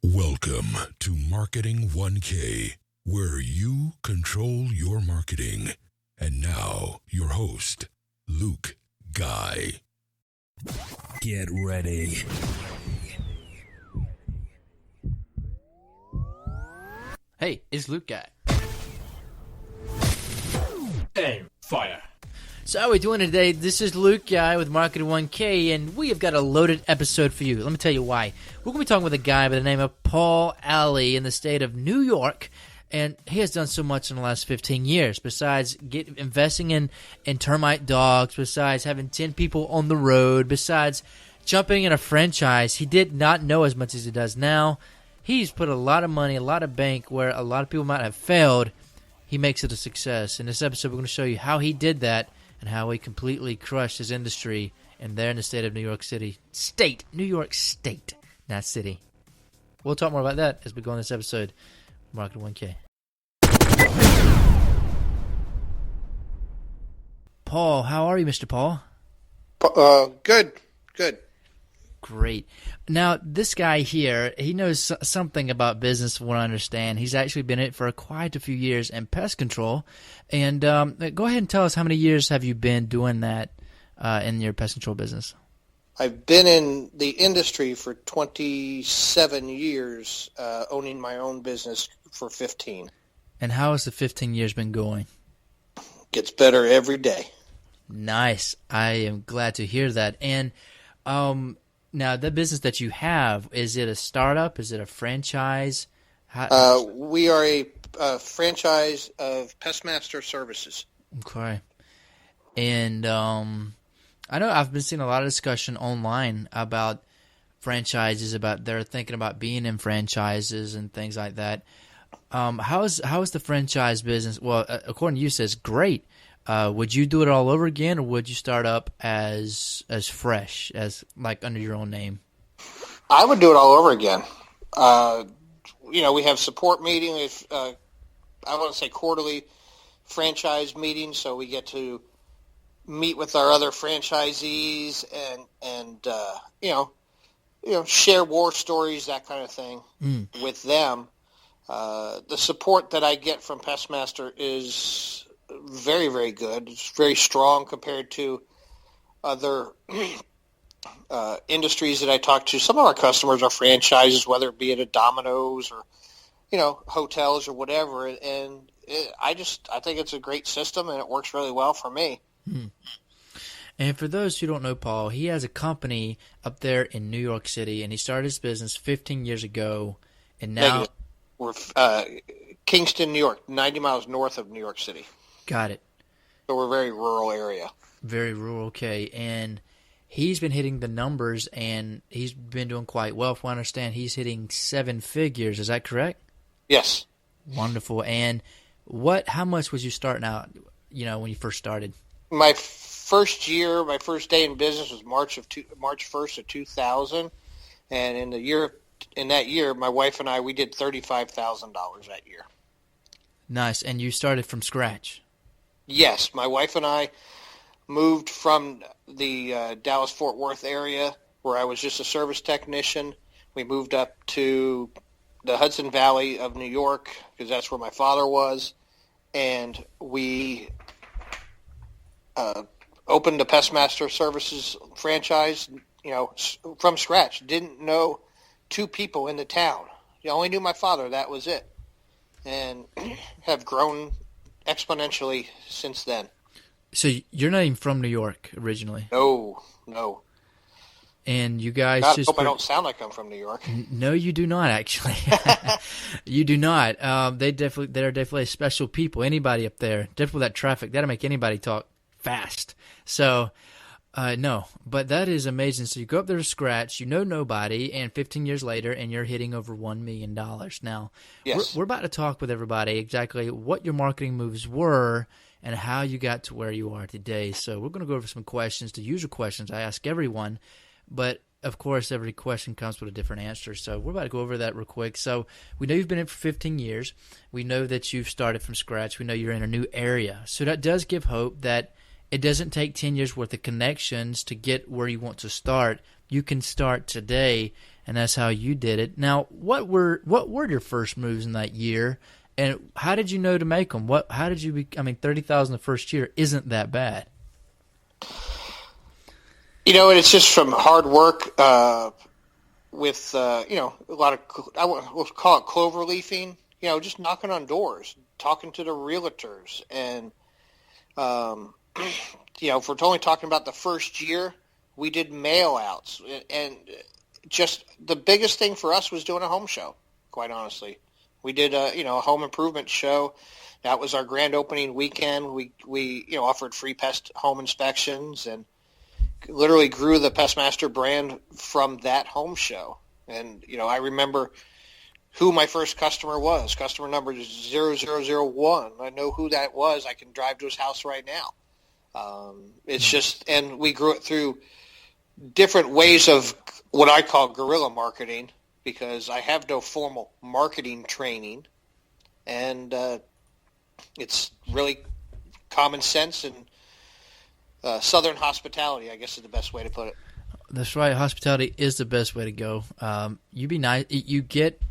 Welcome to Marketing 1K, where you control your marketing. And now, your host, Luke Guy. Get ready. Hey, it's Luke Guy. Aim, fire. So how are we doing today? This is Luke Guy with Marketing 1K, and we have got a loaded episode for you. Let me tell you why. We're going to be talking with a guy by the name of Paul Alley in the state of New York, and he has done so much in the last 15 years, besides investing in termite dogs, besides having 10 people on the road, besides jumping in a franchise. He did not know as much as he does now. He's put a lot of money, a lot of bank, where a lot of people might have failed. He makes it a success. In this episode, we're going to show you how he did that and how he completely crushed his industry, and there in the state of New York City. New York State, not city. We'll talk more about that as we go on this episode, Marketing 1K. Paul, how are you, Mr. Paul? Good. Great. Now, this guy here, he knows something about business, from what I understand. He's actually been in it for quite a few years in pest control. And go ahead and tell us, how many years have you been doing that in your pest control business? I've been in the industry for 27 years, owning my own business for 15. And how has the 15 years been going? Gets better every day. Nice. I am glad to hear that. And now, the business that you have, is it a startup? Is it a franchise? We are a franchise of Pestmaster Services. Okay. And I know I've been seeing a lot of discussion online about franchises, about they're thinking about being in franchises and things like that. How is the franchise business? Well, according to you, it says great. Would you do it all over again, or would you start up as fresh, as like under your own name? I would do it all over again. We have support meetings. I want to say quarterly franchise meetings, so we get to meet with our other franchisees and share war stories, that kind of thing, with them. The support that I get from Pestmaster is very, very good. It's very strong compared to other industries that I talk to. Some of our customers are franchises, whether it be at a Domino's or, hotels or whatever. And I think it's a great system, and it works really well for me. And for those who don't know Paul, he has a company up there in New York City, and he started his business 15 years ago. And now we're Kingston, New York, 90 miles north of New York City. Got it. So we're a very rural area. Very rural, okay. And he's been hitting the numbers, and he's been doing quite well. If I understand, he's hitting 7 figures. Is that correct? Yes. Wonderful. And how much was you starting out, when you first started? My first day in business was March 1st of 2000. And in that year, my wife and I, we did $35,000 that year. Nice. And you started from scratch? Yes, my wife and I moved from the Dallas-Fort Worth area, where I was just a service technician. We moved up to the Hudson Valley of New York, because that's where my father was, and we opened a Pestmaster Services franchise, from scratch. Didn't know 2 people in the town. I only knew my father. That was it. And have grown exponentially since then. So you're not even from New York originally? No. And you guys God, I hope I don't sound like I'm from New York. No, you do not, actually. You do not. They're definitely special people. Anybody up there, definitely that traffic, that'll make anybody talk fast. So, no. But that is amazing. So you go up there to scratch, you know nobody, and 15 years later, and you're hitting over $1 million. Now, yes. We're about to talk with everybody exactly what your marketing moves were and how you got to where you are today. So we're going to go over some questions, the usual questions I ask everyone. But, of course, every question comes with a different answer. So we're about to go over that real quick. So we know you've been in for 15 years. We know that you've started from scratch. We know you're in a new area. So that does give hope that it doesn't take 10 years worth of connections to get where you want to start. You can start today, and that's how you did it. Now, what were your first moves in that year, and how did you know to make them? How did you? $30,000 the first year isn't that bad. And it's just from hard work with a lot of, we'll call it clover leafing. Just knocking on doors, talking to the realtors, and if we're only talking about the first year, we did mail outs, and just the biggest thing for us was doing a home show, quite honestly. We did a home improvement show. That was our grand opening weekend. We offered free pest home inspections and literally grew the Pestmaster brand from that home show. And, I remember who my first customer was. Customer number 0001. I know who that was. I can drive to his house right now. It's just, and we grew it through different ways of what I call guerrilla marketing, because I have no formal marketing training, and it's really common sense and Southern hospitality, I guess, is the best way to put it. That's right. Hospitality is the best way to go. You be nice. You get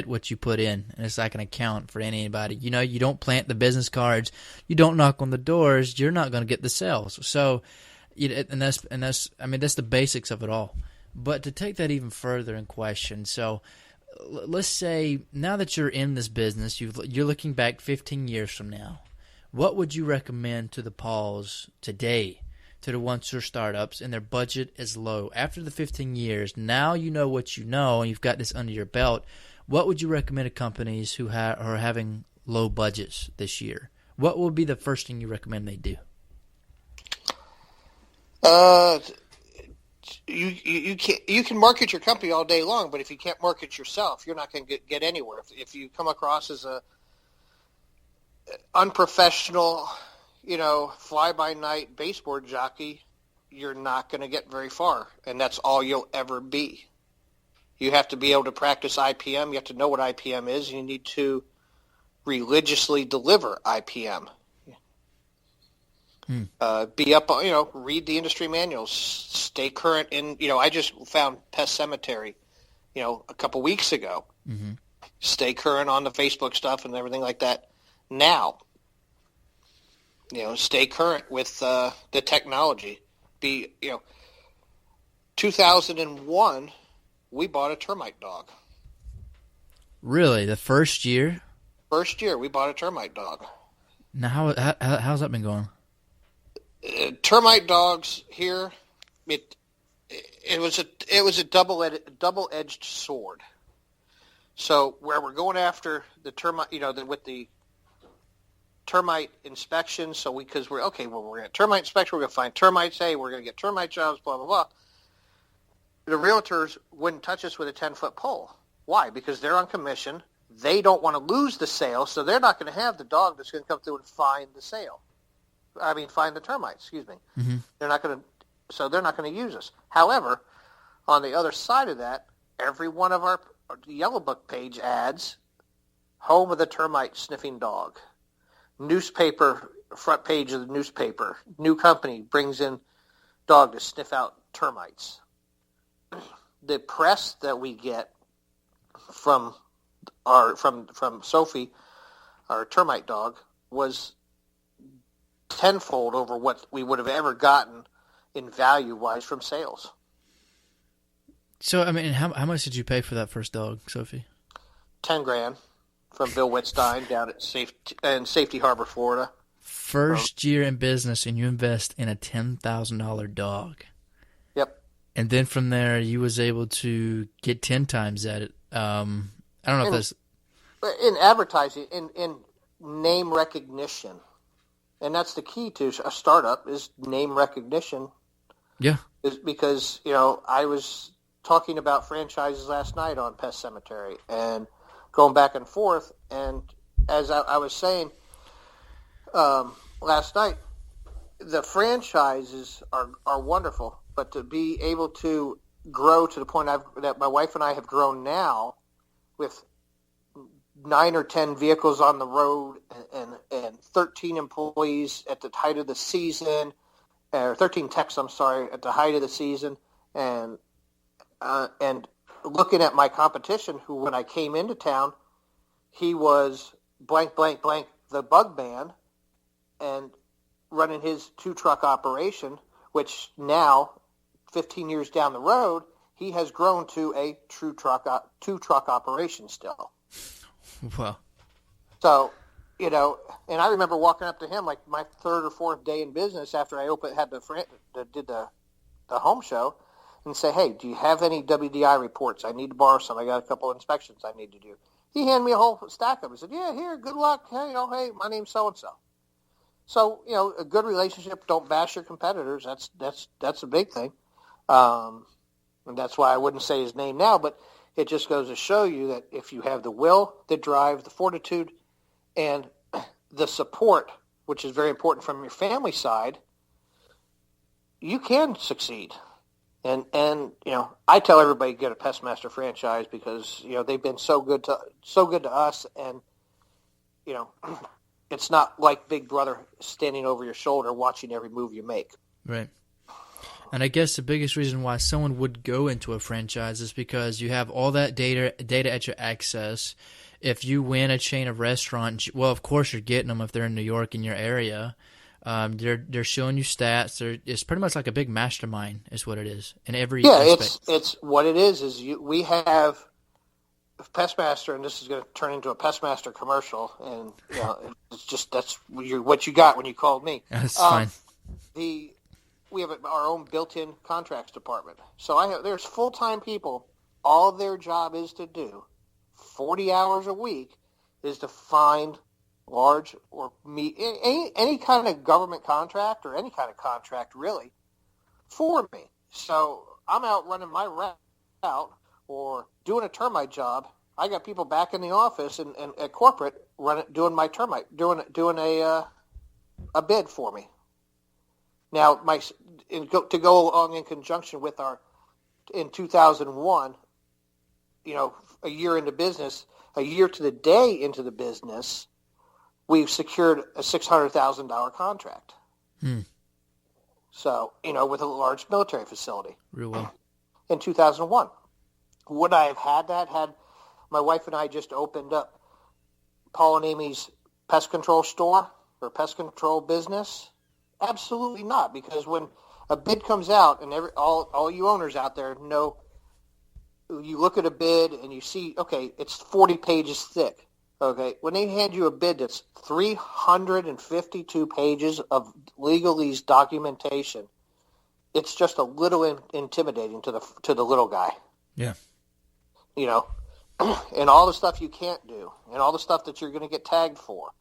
what you put in, and it's not going to count for anybody. You don't plant the business cards. You don't knock on the doors. You're not going to get the sales. So, that's the basics of it all. But to take that even further in question, so let's say now that you're in this business, you're looking back 15 years from now. What would you recommend to the Pauls today, to the ones who are startups and their budget is low? After the 15 years, now you know what you know and you've got this under your belt. What would you recommend to companies who are having low budgets this year? What would be the first thing you recommend they do? You can market your company all day long, but if you can't market yourself, you're not going to get anywhere. If you come across as a unprofessional, fly-by-night baseboard jockey, you're not going to get very far, and that's all you'll ever be. You have to be able to practice IPM. You have to know what IPM is, and you need to religiously deliver IPM. Be up, read the industry manuals, stay current in, I just found Pest Cemetery, a couple weeks ago. Mm-hmm. Stay current on the Facebook stuff and everything like that. Now, stay current with the technology. 2001, we bought a termite dog. Really? The first year? First year, we bought a termite dog. Now, how's that been going? Termite dogs here, it was a double-edged sword. So where we're going after the termite, with the termite inspection, because we're going to termite inspection, we're going to find termites, we're going to get termite jobs, blah, blah, blah. The realtors wouldn't touch us with a 10-foot pole. Why? Because they're on commission. They don't want to lose the sale, so they're not going to have the dog that's going to come through and find the termites, excuse me. Mm-hmm. They're not going to use us. However, on the other side of that, every one of our Yellow Book page ads, home of the termite sniffing dog. Newspaper, front page of the newspaper. New company brings in dog to sniff out termites. The press that we get from Sophie, our termite dog, was tenfold over what we would have ever gotten in value-wise from sales. So, how much did you pay for that first dog, Sophie? $10,000 from Bill Wittstein down at Safety Harbor, Florida. First year in business, and you invest in a $10,000 dog. Yep. And then from there, you was able to get 10 times at it. I don't know if that's... In advertising, in name recognition. And that's the key to a startup is name recognition. Yeah. Is because, I was talking about franchises last night on Pest Cemetery and going back and forth. And as I was saying last night, the franchises are wonderful. But to be able to grow to the point that my wife and I have grown now with 9 or 10 vehicles on the road and 13 employees at the height of the season, or 13 techs, I'm sorry, at the height of the season, and looking at my competition, who when I came into town, he was blank, blank, blank, the bug man, and running his 2-truck operation, which now, 15 years down the road, he has grown to a true two-truck operation still. Wow. So, and I remember walking up to him like my 3rd or 4th day in business after I did the home show, and say, hey, do you have any WDI reports? I need to borrow some. I got a couple of inspections I need to do. He handed me a whole stack of them. He said, yeah, here, good luck. Hey, hey, my name's so-and-so. So, a good relationship, don't bash your competitors. That's a big thing. And that's why I wouldn't say his name now, but it just goes to show you that if you have the will, the drive, the fortitude, and the support, which is very important from your family side, you can succeed. And I tell everybody to get a Pestmaster franchise because they've been so good to us, and it's not like Big Brother standing over your shoulder watching every move you make. Right. And I guess the biggest reason why someone would go into a franchise is because you have all that data at your access. If you win a chain of restaurants, well, of course you're getting them if they're in New York in your area. They're showing you stats. It's pretty much like a big mastermind, is what it is in every aspect. It's what it is. We have Pestmaster, and this is going to turn into a Pestmaster commercial, and it's just that's what you got when you called me. That's fine. We have our own built-in contracts department. So there's full-time people. All their job is to do 40 hours a week is to find large or any kind of government contract or any kind of contract really for me. So I'm out running my route or doing a termite job. I got people back in the office and at corporate doing my termite, doing a bid for me. Now, to go along in conjunction with in 2001, a year into business, a year to the day into the business, we've secured a $600,000 contract. So, with a large military facility. Real well. In 2001. Would I have had my wife and I just opened up Paul and Amy's pest control store or pest control business? Absolutely not, because when a bid comes out, and all you owners out there know, you look at a bid and you see, okay, it's 40 pages thick. Okay, when they hand you a bid that's 352 pages of legalese documentation, it's just a little intimidating to the little guy. Yeah. And all the stuff you can't do, and all the stuff that you're going to get tagged for,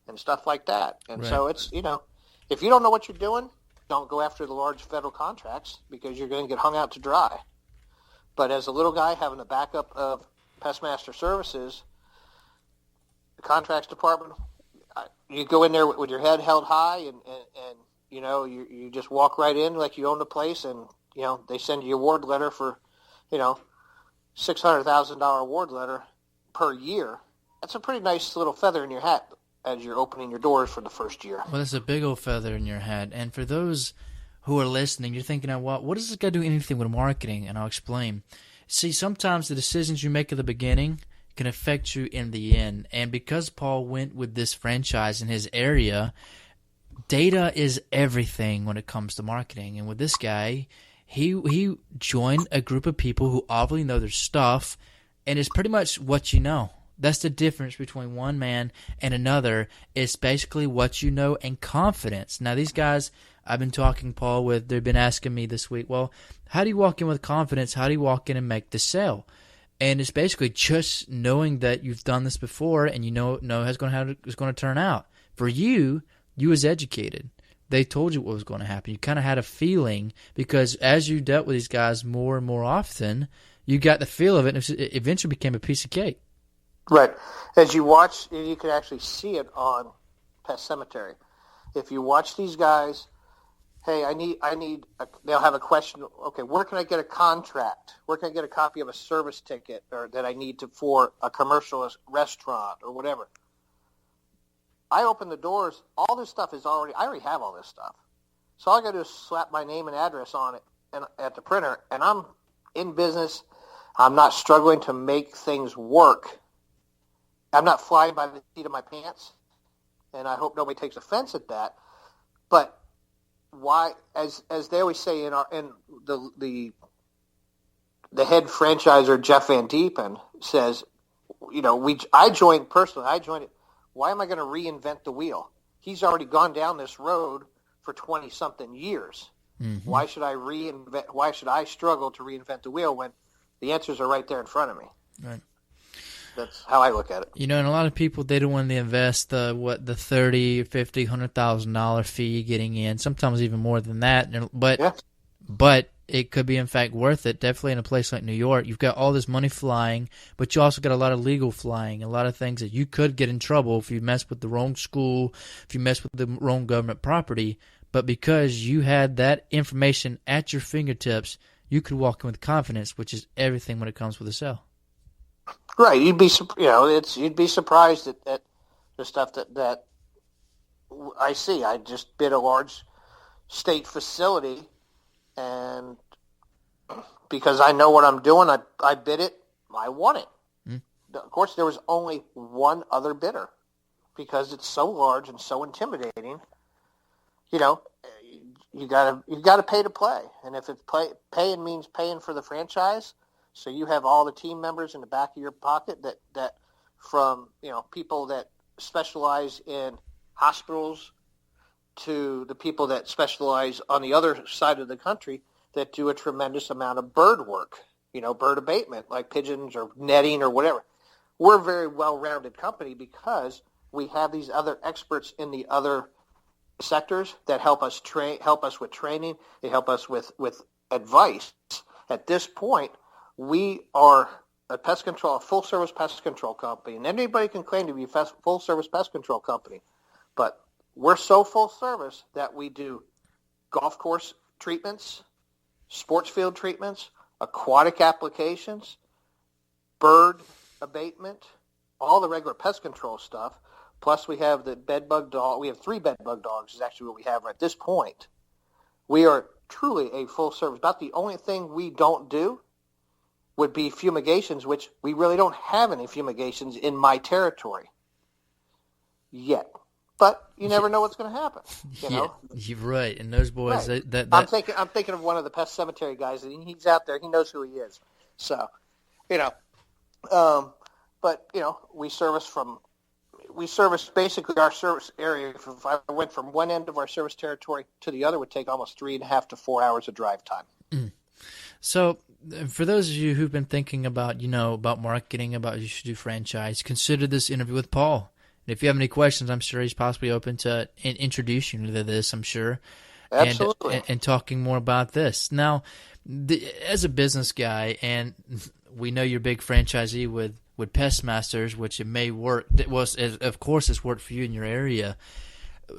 and stuff like that. And so it's, if you don't know what you're doing, don't go after the large federal contracts because you're going to get hung out to dry. But as a little guy having a backup of Pestmaster Services, the contracts department, you go in there with your head held high and you just walk right in like you own the place, and they send you a award letter for $600,000 award letter per year. That's a pretty nice little feather in your hat as you're opening your doors for the first year. Well, that's a big old feather in your hat. And for those who are listening, you're thinking, what does this guy do anything with marketing? And I'll explain. See, sometimes the decisions you make at the beginning can affect you in the end. And because Paul went with this franchise in his area, data is everything when it comes to marketing. And with this guy, he joined a group of people who obviously know their stuff, and it's pretty much what you know. That's the difference between one man and another. It's basically what you know and confidence. Now, these guys I've been talking, Paul, with, they've been asking me this week, well, how do you walk in with confidence? How do you walk in and make the sale? And it's basically just knowing that you've done this before and you know how it's going to turn out. For you was educated. They told you what was going to happen. You kind of had a feeling because as you dealt with these guys more and more often, you got the feel of it, and it eventually became a piece of cake. Right. As you watch, you can actually see it on Pet Cemetery. If you watch these guys hey, they'll have a question. Okay, where can I get a contract? Where can I get a copy of a service ticket or that I need for a commercial restaurant or whatever? I open the doors. All this stuff I already have all this stuff. So all I got to do is slap my name and address on it and at the printer, and I'm in business. I'm not struggling to make things work. I'm not flying by the seat of my pants, and I hope nobody takes offense at that. But why, as they always say in the head franchisor Jeff Van Diepen says, I joined it. Why am I going to reinvent the wheel? He's already gone down this road for 20-something years. Mm-hmm. Why should I struggle to reinvent the wheel when the answers are right there in front of me? Right. That's how I look at it. And a lot of people, they don't want to invest the $30,000, $50,000, $100,000 fee getting in, sometimes even more than that. But it could be, in fact, worth it. Definitely in a place like New York, you've got all this money flying, but you also got a lot of legal flying, a lot of things that you could get in trouble if you mess with the wrong school, if you mess with the wrong government property. But because you had that information at your fingertips, you could walk in with confidence, which is everything when it comes with a sale. Right, you'd be surprised at the stuff that I see. I just bid a large state facility, and because I know what I'm doing, I bid it. I won it. Mm. Of course, there was only one other bidder because it's so large and so intimidating. You gotta pay to play, and if it's paying means paying for the franchise. So you have all the team members in the back of your pocket that from, people that specialize in hospitals to the people that specialize on the other side of the country that do a tremendous amount of bird work, bird abatement, like pigeons or netting or whatever. We're a very well-rounded company because we have these other experts in the other sectors that help us with training. They help us with advice. At this point, we are a full-service pest control company, and anybody can claim to be a full-service pest control company, but we're so full-service that we do golf course treatments, sports field treatments, aquatic applications, bird abatement, all the regular pest control stuff, plus we have the bed bug dog. We have 3 bed bug dogs is actually what we have at this point. We are truly a full-service. About the only thing we don't do would be fumigations, which we really don't have any fumigations in my territory yet. But you never know what's going to happen. You're right. And those boys, right. I'm thinking of one of the pest cemetery guys. He's out there. He knows who he is. So, but we service basically our service area. If I went from one end of our service territory to the other, would take almost 3.5 to 4 hours of drive time. Mm. So, for those of you who've been thinking about, about marketing, about you should do franchise, consider this interview with Paul. And if you have any questions, I'm sure he's possibly open to introduce you to this, I'm sure. Absolutely. And talking more about this. Now, as a business guy, and we know you're a big franchisee with Pest Masters, which it may work. Of course, it's worked for you in your area.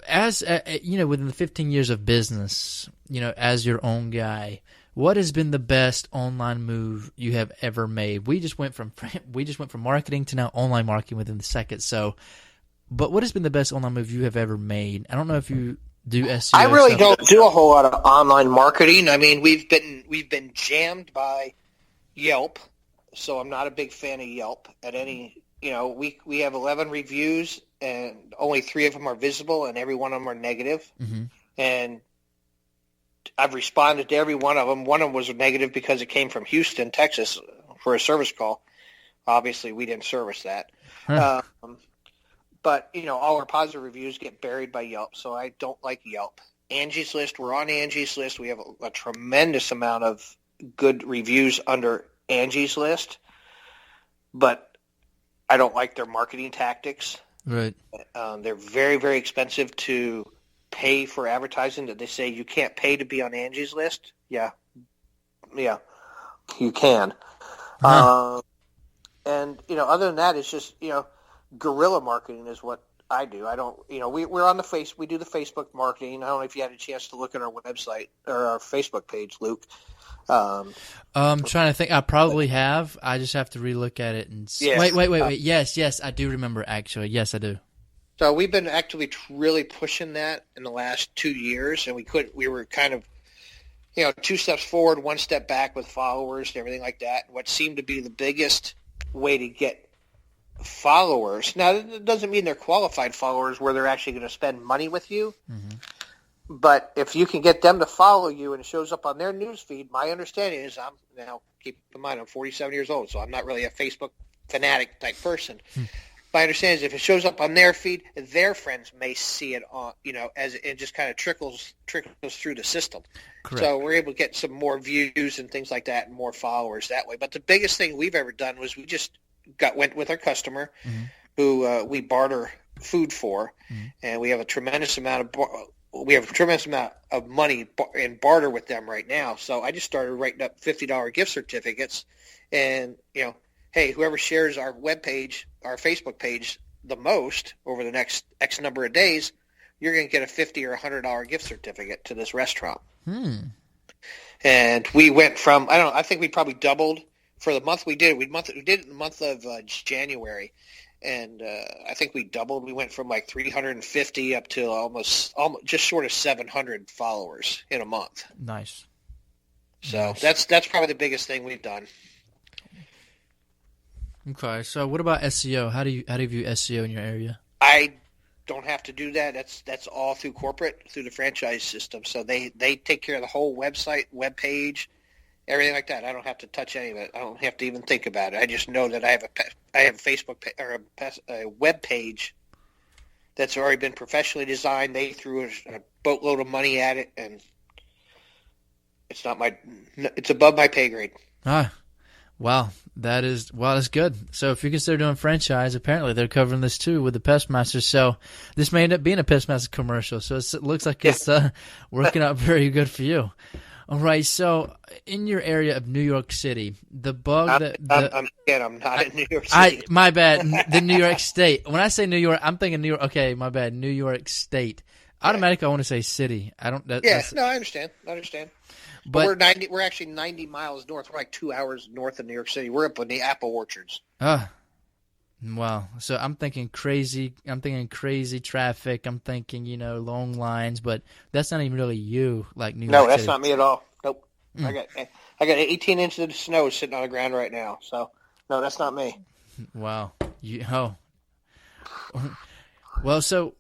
As within the 15 years of business, as your own guy, what has been the best online move you have ever made? We just went from marketing to now online marketing within the second. So, but what has been the best online move you have ever made? I don't know if you do SEO. I really don't do a whole lot of online marketing. I mean, we've been jammed by Yelp, so I'm not a big fan of Yelp at any. We have 11 reviews, and only 3 of them are visible, and every one of them are negative. Mm-hmm. And I've responded to every one of them. One of them was negative because it came from Houston, Texas, for a service call. Obviously, we didn't service that. Huh. But, all our positive reviews get buried by Yelp, so I don't like Yelp. Angie's List, we're on Angie's List. We have a tremendous amount of good reviews under Angie's List, but I don't like their marketing tactics. Right. They're very, very expensive to pay for advertising. That they say you can't pay to be on Angie's List. Yeah, you can. Uh-huh. And other than that, it's just guerrilla marketing is what I do. I don't. We're on the face. We do the Facebook marketing. I don't know if you had a chance to look at our website or our Facebook page, Luke. I'm trying to think. I probably have. I just have to relook at it and Yes. Wait. Yes, I do remember actually. Yes, I do. So we've been actively really pushing that in the last 2 years, and we were kind of, 2 steps forward, 1 step back with followers and everything like that. What seemed to be the biggest way to get followers. Now, that doesn't mean they're qualified followers where they're actually going to spend money with you. Mm-hmm. But if you can get them to follow you and it shows up on their news feed, my understanding is keep in mind, I'm 47 years old, so I'm not really a Facebook fanatic type person. My understanding is if it shows up on their feed, their friends may see it on, as it just kind of trickles through the system. Correct. So we're able to get some more views and things like that and more followers that way. But the biggest thing we've ever done was we just went with our customer who we barter food for, and we have a tremendous amount of money in barter with them right now. So I just started writing up $50 gift certificates, and hey, whoever shares our webpage, our Facebook page, the most over the next X number of days, you're going to get a $50 or $100 gift certificate to this restaurant. And we went from I think we probably doubled for the month we did it. We did it in the month of January, and I think we doubled. We went from like 350 up to almost just short of 700 followers in a month. Nice. So that's probably the biggest thing we've done. Okay, so what about SEO? How do you view SEO in your area? I don't have to do that. That's all through through the franchise system. So they take care of the whole website, web page, everything like that. I don't have to touch any of it. I don't have to even think about it. I just know that I have a Facebook or a web page that's already been professionally designed. They threw a boatload of money at it, and it's above my pay grade. Wow, that's good. So if you consider doing franchise, apparently they're covering this too with the Pestmaster. So this may end up being a Pestmaster commercial. So it looks like it's working out very good for you. All right, so in your area of New York City, the bug I'm not in New York City. My bad, the New York State. When I say New York, I'm thinking New York. Okay, my bad, New York State. Automatically, I want to say city. I don't. I understand. But we're actually 90 miles north. We're like 2 hours north of New York City. We're up in the apple orchards. Wow. So I'm thinking crazy. I'm thinking crazy traffic. I'm thinking long lines. But that's not even really you, like New York City. No, that's not me at all. Nope. I got 18 inches of snow sitting on the ground right now. So no, that's not me. Wow. Well, so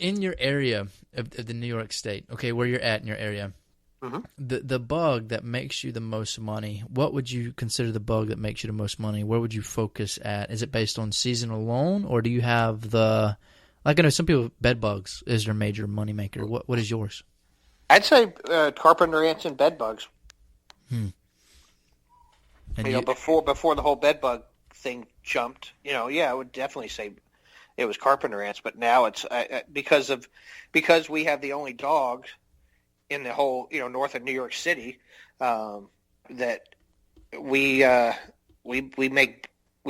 in your area of the New York State, okay, where you're at in your area. Mm-hmm. The bug that makes you the most money, what would you consider the bug that makes you the most money? Where would you focus at? Is it based on season alone, or do you have I know some people, bed bugs is their major money maker. What is yours? I'd say carpenter ants and bed bugs. And before the whole bed bug thing jumped, I would definitely say it was carpenter ants. But now it's because we have the only dogs in the whole, north of New York City, that we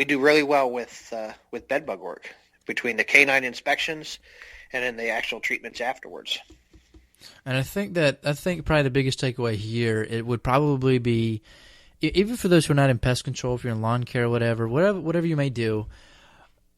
do really well with bed bug work between the canine inspections and then the actual treatments afterwards. And I think probably the biggest takeaway here, it would probably be, even for those who are not in pest control, if you're in lawn care or whatever you may do,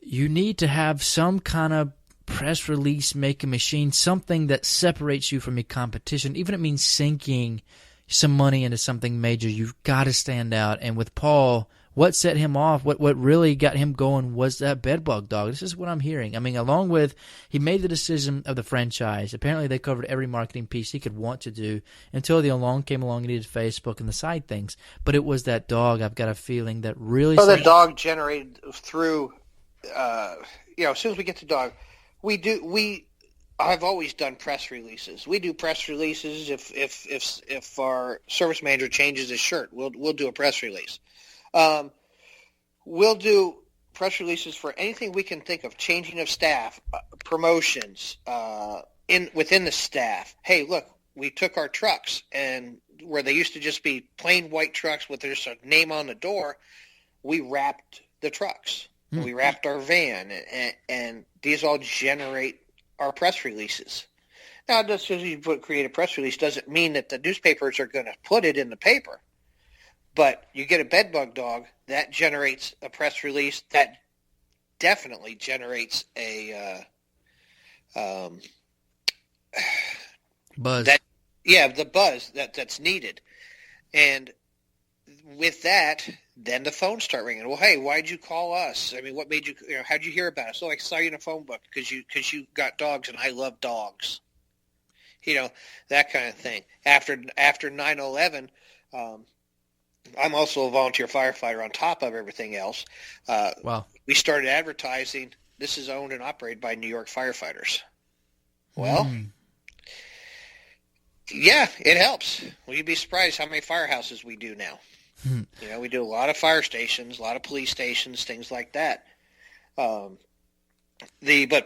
you need to have some kind of press release, make a machine, something that separates you from your competition. Even if it means sinking some money into something major, you've got to stand out. And with Paul, what set him off, what really got him going was that bedbug dog. This is what I'm hearing. I mean, along with, he made the decision of the franchise. Apparently they covered every marketing piece he could want to do until the along came along and he did Facebook and the side things. But it was that dog, I've got a feeling, that really... So the dog generated through, as soon as we get the dog, I've always done press releases. We do press releases if our service manager changes his shirt, we'll do a press release. We'll do press releases for anything we can think of, changing of staff, promotions, within the staff. Hey, look, we took our trucks, and where they used to just be plain white trucks with just a name on the door, we wrapped the trucks. and we wrapped our van, and these all generate our press releases. Now, just because you create a press release doesn't mean that the newspapers are going to put it in the paper. But you get a bedbug dog, that generates a press release, that definitely generates a buzz. The buzz that's needed. And with that, then the phones start ringing. Well, hey, why'd you call us? I mean, what made you, how'd you hear about us? Oh, I saw you in a phone book because you got dogs, and I love dogs. That kind of thing. After 9/11, I'm also a volunteer firefighter on top of everything else. Wow. We started advertising, this is owned and operated by New York firefighters. Well, yeah, it helps. Well, you'd be surprised how many firehouses we do now. We do a lot of fire stations, a lot of police stations, things like that. But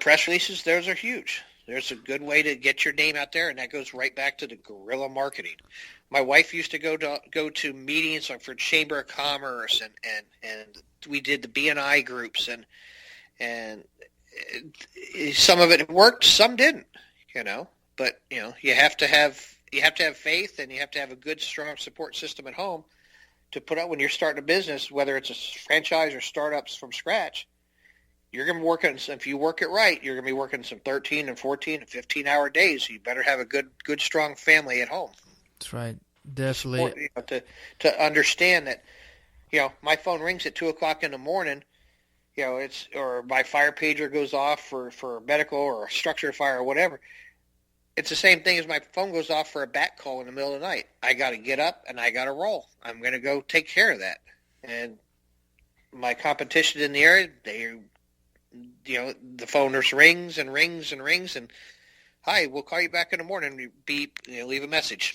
press releases, those are huge. There's a good way to get your name out there, and that goes right back to the guerrilla marketing. My wife used to go to meetings like for Chamber of Commerce, and we did the BNI groups, and some of it worked, some didn't. But you have to have faith, and you have to have a good, strong support system at home to put out when you're starting a business, whether it's a franchise or startups from scratch. You're going to be working, if you work it right, you're going to be working some 13 and 14 and 15-hour days. So you better have a good, strong family at home. That's right. Definitely. To understand that, my phone rings at 2 o'clock in the morning, or my fire pager goes off for medical or a structure fire or whatever. It's the same thing as my phone goes off for a bat call in the middle of the night. I got to get up and I got to roll. I'm going to go take care of that. And my competition in the area, the phone just rings and rings and rings, and hi, we'll call you back in the morning. Beep, leave a message.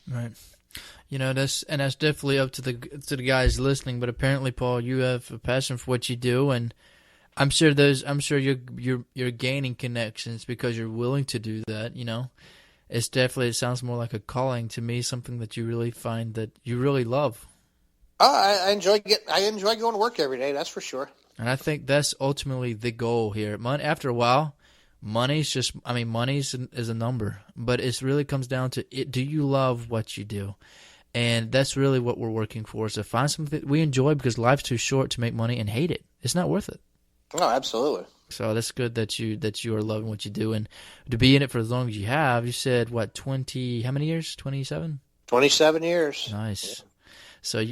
Right. That's definitely up to the guys listening. But apparently, Paul, you have a passion for what you do, and I'm sure you're gaining connections because you're willing to do that. It sounds more like a calling to me, something that you really find that you really love. I enjoy going to work every day. That's for sure. And I think that's ultimately the goal here. After a while, money is a number, but it really comes down to it. Do you love what you do? And that's really what we're working for, is to find something that we enjoy, because life's too short to make money and hate it. It's not worth it. Oh, absolutely. So that's good that you are loving what you do, and to be in it for as long as you have. You said what, 20? How many years? 27. 27 years. Nice. Yeah.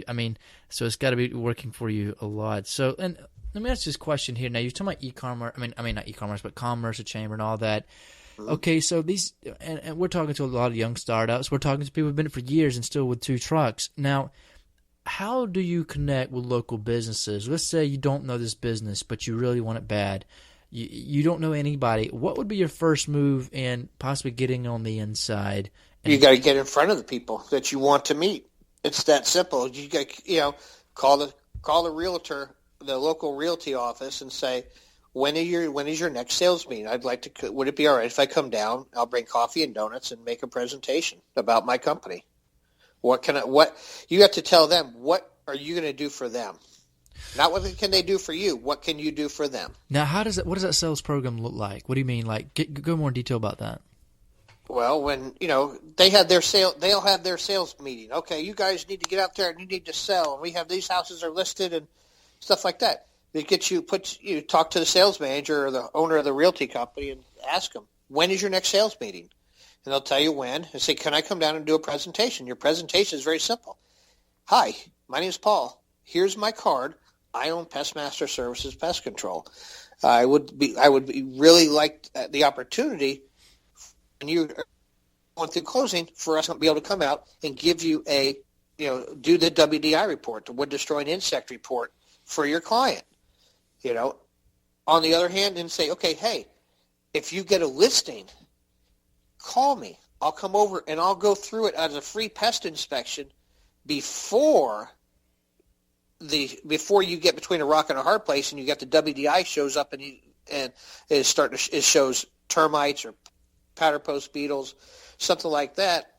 So it's got to be working for you a lot. So, and let me ask this question here. Now, you're talking about e-commerce. I mean not e-commerce, but commerce, a chamber, and all that. Mm-hmm. Okay, so these, and we're talking to a lot of young startups. We're talking to people who've been in it for years and still with 2 trucks. Now, how do you connect with local businesses? Let's say you don't know this business, but you really want it bad. You don't know anybody. What would be your first move in possibly getting on the inside? You got to get in front of the people that you want to meet. It's that simple. You got, call the realtor, the local realty office, and say, when is your next sales meeting? Would it be all right if I come down? I'll bring coffee and donuts and make a presentation about my company. What you have to tell them, what are you going to do for them? Not what can they do for you. What can you do for them? Now, what does that sales program look like? What do you mean? Like, go more in detail about that. Well, when they'll have their sales meeting. Okay, you guys need to get out there and you need to sell. And we have these houses are listed and stuff like that. They get you talk to the sales manager or the owner of the realty company and ask them, when is your next sales meeting? And they'll tell you when, and say, can I come down and do a presentation? Your presentation is very simple. Hi, my name is Paul. Here's my card. I own Pestmaster Services Pest Control. I would really like the opportunity when you went through closing for us to be able to come out and give you do the WDI report, the wood destroying insect report for your client. On the other hand, and say, okay, hey, if you get a listing, call me. I'll come over and I'll go through it as a free pest inspection before you get between a rock and a hard place, and you got the WDI shows up and it shows termites or powder post beetles, something like that.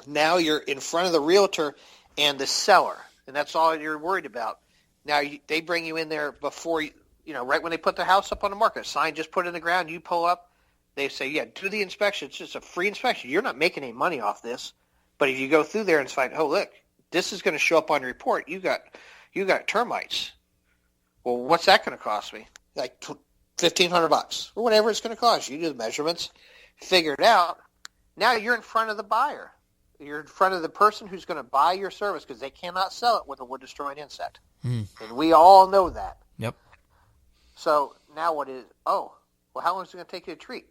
Now you're in front of the realtor and the seller, and that's all you're worried about. Now they bring you in there before right when they put the house up on the market, sign just put in the ground, you pull up, they say, yeah, do the inspection. It's just a free inspection. You're not making any money off this. But if you go through there and find, oh, look, this is going to show up on your report. You got termites. Well, what's that going to cost me? Like $1,500 or whatever it's going to cost. You do the measurements, figure it out. Now you're in front of the buyer. You're in front of the person who's going to buy your service because they cannot sell it with a wood-destroying insect. And we all know that. Yep. So now what is, well, how long is it going to take you to treat?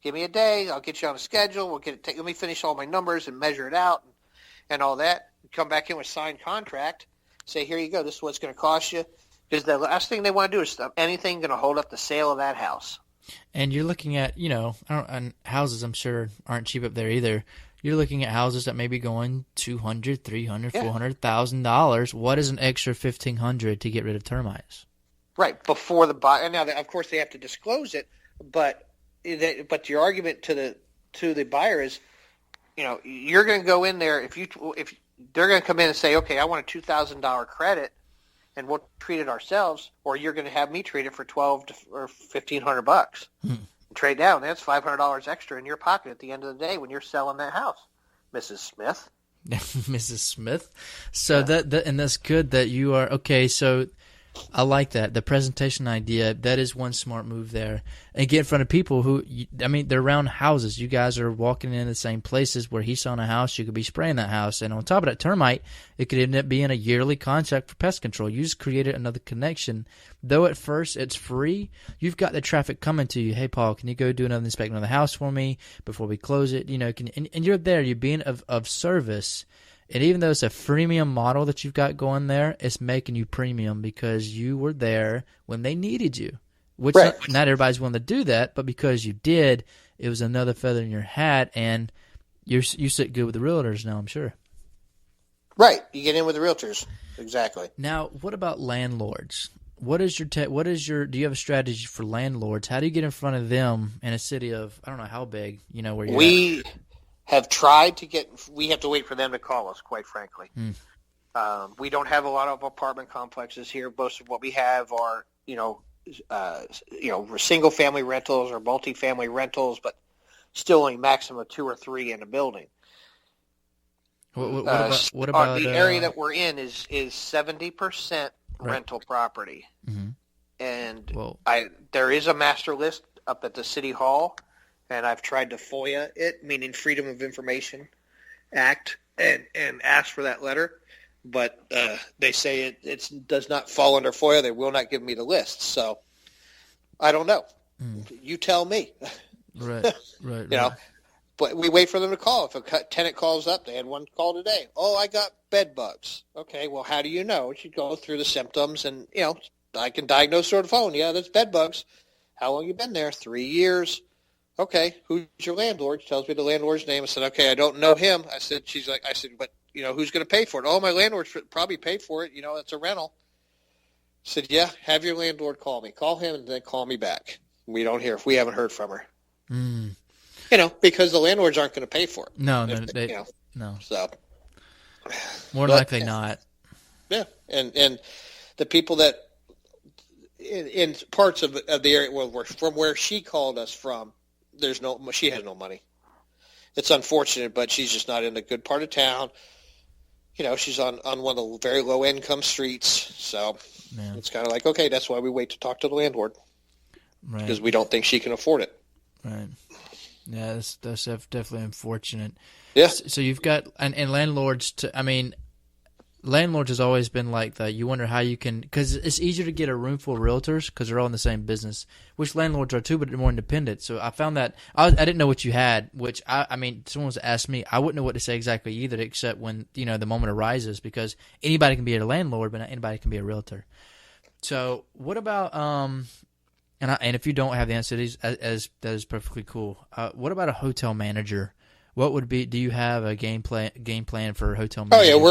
Give me a day. I'll get you on a schedule. We'll let me finish all my numbers and measure it out and all that. Come back in with signed contract. Say, here you go. This is what it's going to cost you. Because the last thing they want to do is stop anything going to hold up the sale of that house. And you're looking at, and houses I'm sure aren't cheap up there either. You're looking at houses that may be going $200,000, $300,000, $400,000. What is an extra $1,500 to get rid of termites? Right, before the buyer. Now, of course, they have to disclose it, but your argument to the buyer is, you're going to go in there if they're going to come in and say, okay, I want a $2,000 credit, and we'll treat it ourselves, or you're going to have me treat it for $1,200 or $1,500. Trade down. That's $500 extra in your pocket at the end of the day when you're selling that house, Mrs. Smith. Mrs. Smith. So and that's good that you are okay. So I like that. The presentation idea, that is one smart move there. And get in front of people who, they're around houses. You guys are walking in the same places where he's selling a house. You could be spraying that house. And on top of that, termite, it could end up being a yearly contract for pest control. You just created another connection. Though at first it's free, you've got the traffic coming to you. Hey, Paul, can you go do another inspection of the house for me before we close it? And you're there. You're being of service. And even though it's a freemium model that you've got going there, it's making you premium because you were there when they needed you. Which right. Not everybody's willing to do that, but because you did, it was another feather in your hat, and you sit good with the realtors now, I'm sure. Right. You get in with the realtors. Exactly. Now, what about landlords? Do you have a strategy for landlords? How do you get in front of them in a city of, I don't know how big, where you're at? Have tried to we have to wait for them to call us, quite frankly. We don't have a lot of apartment complexes here. Most of what we have are, single family rentals or multi-family rentals, but still only maximum of 2 or 3 in a building. What about the area that we're in is 70% rental property. Mm-hmm. And there is a master list up at the city hall. And I've tried to FOIA it, meaning Freedom of Information Act, and ask for that letter. But they say it does not fall under FOIA. They will not give me the list. So I don't know. You tell me. Right. But we wait for them to call. If a tenant calls up, they had one call today. Oh, I got bed bugs. Okay, well, how do you know? You go through the symptoms, and, I can diagnose over the phone. Yeah, that's bed bugs. How long you been there? 3 years. Okay, who's your landlord? She tells me the landlord's name. I said, okay, I don't know him. I said, but, who's going to pay for it? Oh, my landlord should probably pay for it. It's a rental. I said, yeah, have your landlord call me. Call him and then call me back. We don't hear if we haven't heard from her. Because the landlords aren't going to pay for it. No. So. More likely not. Yeah, and the people that in parts of the area from where she called us from, she has no money. It's unfortunate, but she's just not in a good part of town. She's on one of the very low income streets. So It's kind of like, okay, that's why we wait to talk to the landlord. Right. Because we don't think she can afford it. Right. Yeah, that's definitely unfortunate. Yeah. So you've got, and landlords, landlords has always been like that. You wonder how you can, because it's easier to get a room full of realtors because they're all in the same business, which landlords are too, but they're more independent. So I found that I didn't know what you had, which someone was asked me, I wouldn't know what to say exactly either, except when the moment arises, because anybody can be a landlord, but not anybody can be a realtor. So what about and if you don't have the answer to these, as that is perfectly cool. What about a hotel manager? What would be? Do you have a game plan for hotel managers? Oh yeah,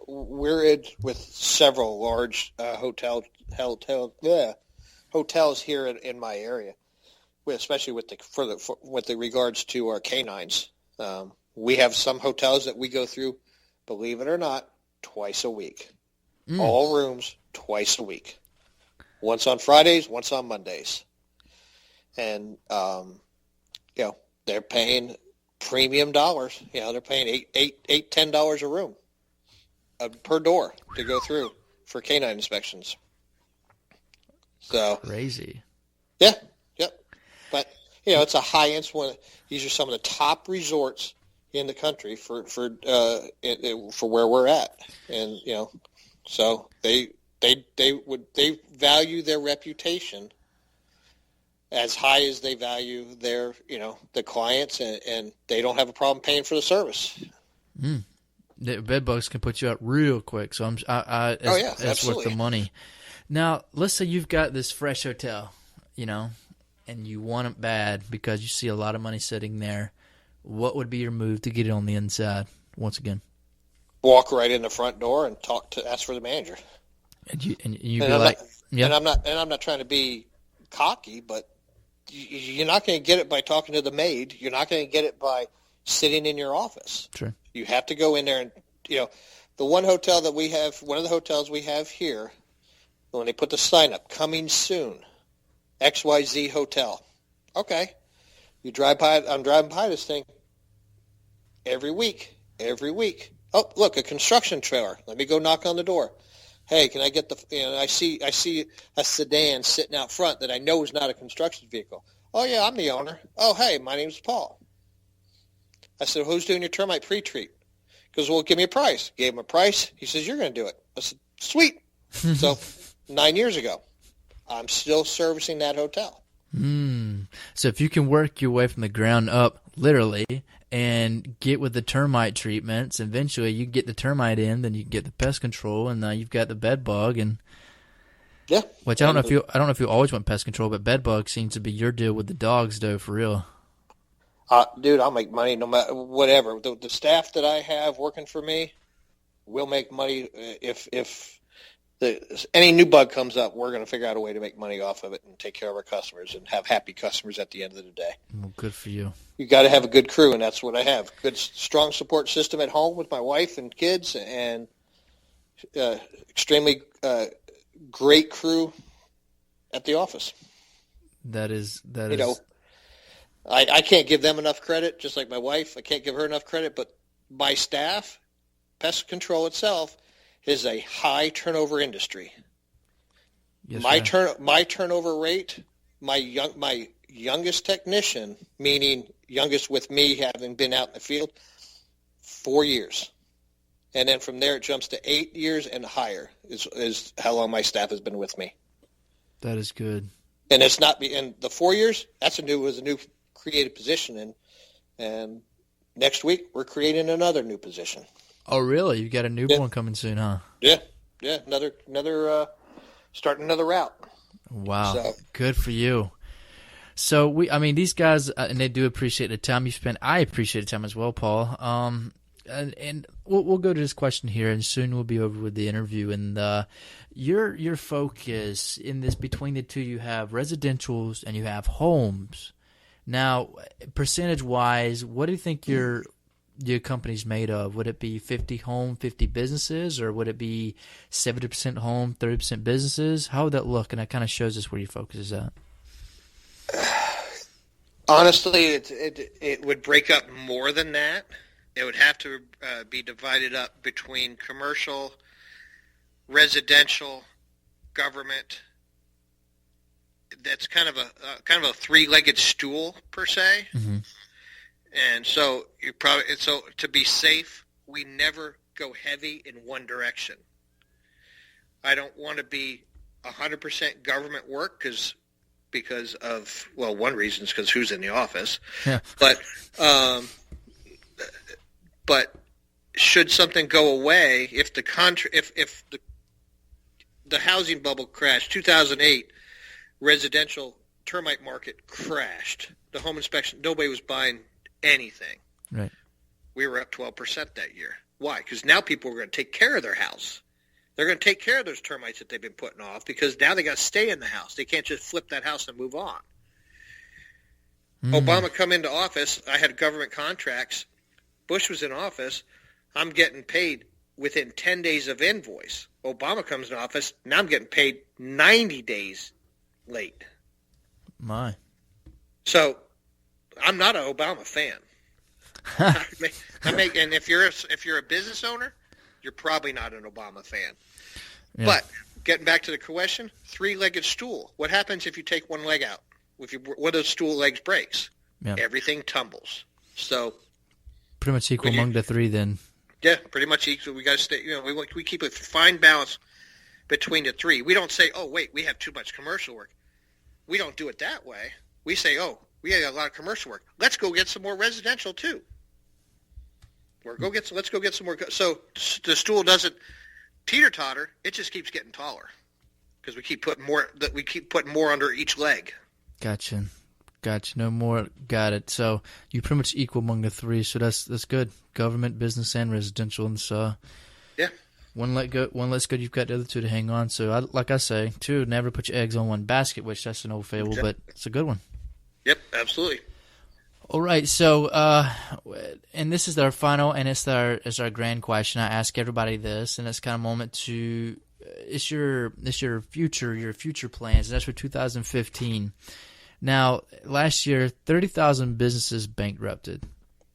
we're in with several large hotels here in my area, especially with the regards to our canines. We have some hotels that we go through, believe it or not, twice a week. All rooms twice a week. once on Fridays, once on Mondays. And, they're paying premium dollars. They're paying $10 a room per door to go through for canine inspections. So crazy. Yeah, yep. But it's a high-end one. These are some of the top resorts in the country for where we're at, and so they value their reputation as high as they value their the clients, and they don't have a problem paying for the service. The bed bugs can put you out real quick, so it's worth the money. Now, let's say you've got this fresh hotel, and you want it bad because you see a lot of money sitting there. What would be your move to get it on the inside once again? Walk right in the front door and ask for the manager. And I'm not trying to be cocky, but you're not going to get it by talking to the maid. You're not going to get it by sitting in your office. Sure. You have to go in there and the one hotel that we have, one of the hotels we have here, when they put the sign up, coming soon, XYZ Hotel. Okay. You drive by, I'm driving by this thing every week. Oh, look, a construction trailer. Let me go knock on the door. Hey, can I get I see a sedan sitting out front that I know is not a construction vehicle. Oh, yeah, I'm the owner. Oh, hey, my name's Paul. I said, who's doing your termite pre-treat? He goes, well, give me a price. Gave him a price. He says, you're going to do it. I said, sweet. So 9 years ago, I'm still servicing that hotel. So if you can work your way from the ground up, literally, and get with the termite treatments, eventually you get the termite in, then you get the pest control, and now you've got the bed bug. And yeah, which I don't know if you always want pest control, but bed bug seems to be your deal with the dogs, though, for real. Dude, I'll make money no matter whatever. The staff that I have working for me will make money if any new bug comes up. We're going to figure out a way to make money off of it and take care of our customers and have happy customers at the end of the day. Well, good for you. You got to have a good crew, and that's what I have. Good, strong support system at home with my wife and kids, and extremely great crew at the office. That is. I can't give them enough credit, just like my wife. I can't give her enough credit, but my staff, pest control itself, is a high turnover industry. Yes, my turnover rate, my youngest technician, meaning youngest with me having been out in the field, 4 years. And then from there it jumps to 8 years and higher is how long my staff has been with me. That is good. And it's not in the 4 years, was a new created position, and next week we're creating another new position. Oh, really? You got a newborn coming soon, huh? Yeah. Another starting another route. Wow, so. Good for you. So these guys, and they do appreciate the time you spend. I appreciate the time as well, Paul. And we'll go to this question here, and soon we'll be over with the interview. And your focus in this, between the two, you have residentials and you have homes. Now, percentage-wise, what do you think your company's made of? Would it be 50 home, 50 businesses, or would it be 70% home, 30% businesses? How would that look? And that kind of shows us where your focus is at. Honestly, it would break up more than that. It would have to be divided up between commercial, residential, government. That's kind of a three-legged stool per se. Mm-hmm. And so to be safe, we never go heavy in one direction. I don't want to be 100% government work because of one reason is because who's in the office. Yeah. But should something go away, if the housing bubble crashed, 2008, residential termite market crashed. The home inspection, nobody was buying anything. Right. We were up 12% that year. Why? Because now people are going to take care of their house. They're going to take care of those termites that they've been putting off because now they got to stay in the house. They can't just flip that house and move on. Obama come into office. I had government contracts. Bush was in office. I'm getting paid within 10 days of invoice. Obama comes in office, now I'm getting paid 90 days late. My. So I'm not an Obama fan. And if you're a business owner, you're probably not an Obama fan. Yeah. But getting back to the question, 3-legged stool. What happens if you take one leg out? If one of those stool legs breaks, everything tumbles. So pretty much equal among the three then. Yeah, pretty much equal. We got to stay. We keep a fine balance between the three. We don't say, "Oh, wait, we have too much commercial work." We don't do it that way. We say, "Oh, we have a lot of commercial work. Let's go get some more residential too." Let's go get some more. So the stool doesn't teeter-totter. It just keeps getting taller because we keep putting more under each leg. Gotcha. No more. Got it. So you pretty much equal among the three. So that's good. Government, business, and residential. And so one less good. You've got the other two to hang on. So like I say, two, never put your eggs on one basket, which that's an old fable, but it's a good one. Yep, absolutely. All right, so and this is our final, and it's our grand question. I ask everybody this, and it's kind of a moment to it's your future plans. And that's for 2015. Now, last year, 30,000 businesses bankrupted,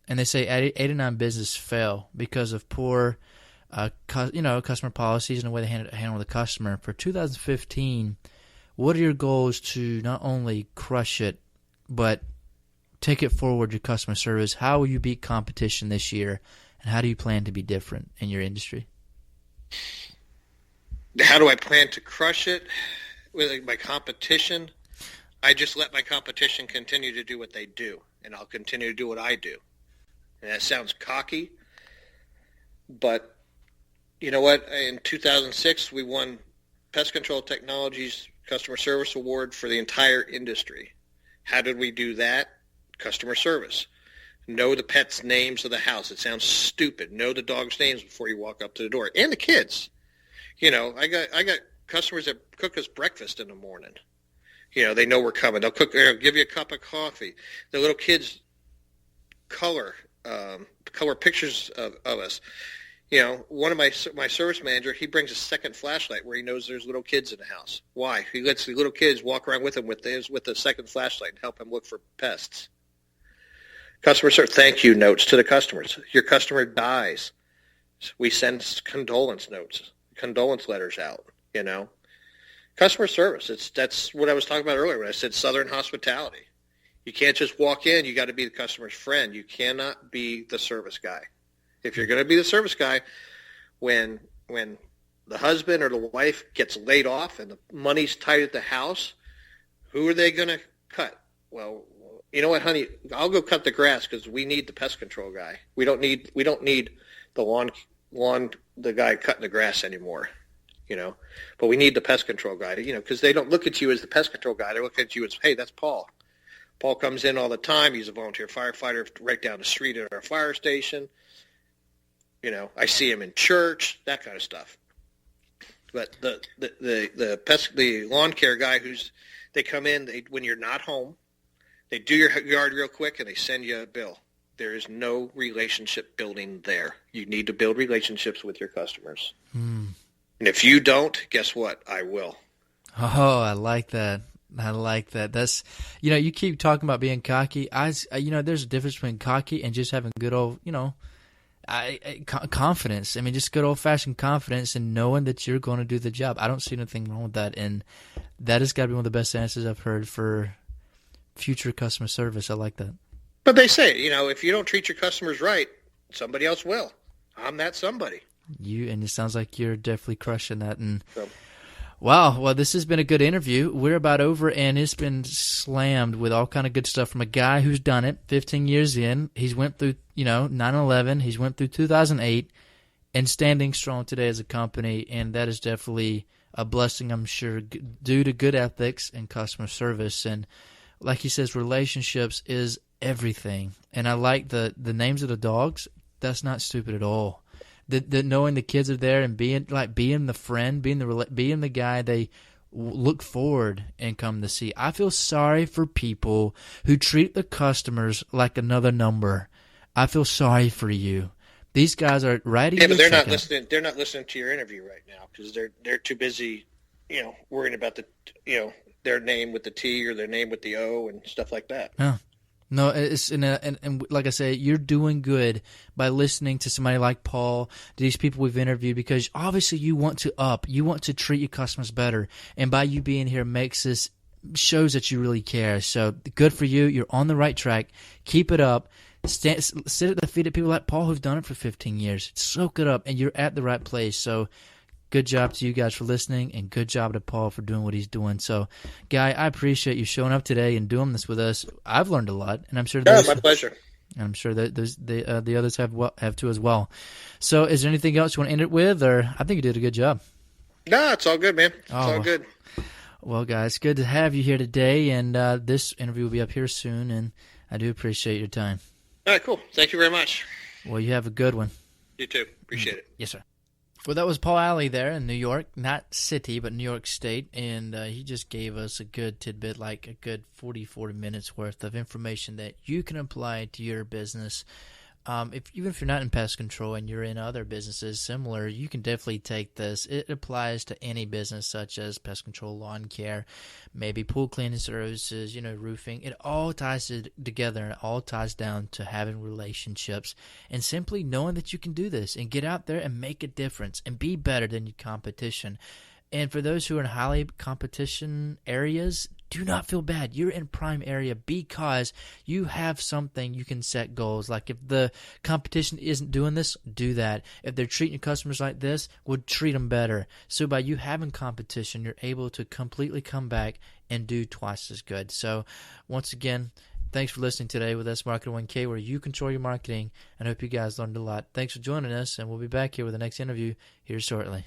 and they say 89 businesses fell because of poor, customer policies and the way they handle the customer. For 2015, what are your goals to not only crush it, but take it forward to customer service? How will you beat competition this year, and how do you plan to be different in your industry? How do I plan to crush it with my competition? I just let my competition continue to do what they do, and I'll continue to do what I do. And that sounds cocky, but you know what? In 2006, we won Pest Control Technologies Customer Service Award for the entire industry. How did we do that? Customer service. Know the pets' names of the house. It sounds stupid. Know the dog's names before you walk up to the door. And the kids. I got customers that cook us breakfast in the morning. They know we're coming. They'll give you a cup of coffee. The little kids color pictures of us. One of my service manager, he brings a second flashlight where he knows there's little kids in the house. Why? He lets the little kids walk around with him with the second flashlight and help him look for pests. Customer service, thank you notes to the customers. Your customer dies. We send condolence letters out, Customer service, that's what I was talking about earlier when I said Southern hospitality. You can't just walk in. You got to be the customer's friend. You cannot be the service guy. If you're going to be the service guy, when the husband or the wife gets laid off and the money's tight at the house, who are they going to cut? Well, you know what, honey? I'll go cut the grass because we need the pest control guy. We don't need the the guy cutting the grass anymore, But we need the pest control guy, because they don't look at you as the pest control guy. They look at you as, hey, that's Paul. Paul comes in all the time. He's a volunteer firefighter right down the street at our fire station. I see him in church, that kind of stuff. But the lawn care guy they come in, when you're not home, they do your yard real quick and they send you a bill. There is no relationship building there. You need to build relationships with your customers. And if you don't, guess what? I will. Oh, I like that. That's, you keep talking about being cocky. There's a difference between cocky and just having good old, confidence. I mean, just good old-fashioned confidence and knowing that you're going to do the job. I don't see anything wrong with that, and that has got to be one of the best answers I've heard for future customer service. I like that. But they say, if you don't treat your customers right, somebody else will. I'm that somebody. And it sounds like you're definitely crushing that. And wow, well, this has been a good interview. We're about over, and it's been slammed with all kind of good stuff from a guy who's done it 15 years in. He's went through, 9/11. He's went through 2008 and standing strong today as a company, and that is definitely a blessing, I'm sure, due to good ethics and customer service. And like he says, relationships is everything. And I like the names of the dogs. That's not stupid at all. The knowing the kids are there and being the friend, being the guy they look forward and come to see. I feel sorry for people who treat the customers like another number. I feel sorry for you. These guys are writing. Yeah, but they're not listening. They're not listening to your interview right now because they're too busy, worrying about their name with the T or their name with the O and stuff like that. No, it's and like I say, you're doing good by listening to somebody like Paul, to these people we've interviewed, because obviously you want to treat your customers better, and by you being here shows that you really care. So good for you. You're on the right track. Keep it up. Sit at the feet of people like Paul who've done it for 15 years. Soak it up, and you're at the right place. So good job to you guys for listening, and good job to Paul for doing what he's doing. So, Guy, I appreciate you showing up today and doing this with us. I've learned a lot, and I'm sure my pleasure. And I'm sure that the others have too as well. So, is there anything else you want to end it with, or I think you did a good job? No, it's all good, man. It's all good. Well, guys, good to have you here today, and this interview will be up here soon, and I do appreciate your time. All right, cool. Thank you very much. Well, you have a good one. You too. Appreciate it. Yes, sir. Well, that was Paul Alley there in New York, not city, but New York State, and he just gave us a good tidbit, like a good 40 minutes worth of information that you can apply to your business. Even if you're not in pest control and you're in other businesses similar, you can definitely take this. It applies to any business such as pest control, lawn care, maybe pool cleaning services, roofing. It all ties together, and it all ties down to having relationships and simply knowing that you can do this and get out there and make a difference and be better than your competition. And for those who are in highly competition areas, do not feel bad. You're in prime area because you have something you can set goals. Like if the competition isn't doing this, do that. If they're treating your customers like this, we'll treat them better. So by you having competition, you're able to completely come back and do twice as good. So once again, thanks for listening today with us, Marketing 1K, where you control your marketing. And I hope you guys learned a lot. Thanks for joining us, and we'll be back here with the next interview here shortly.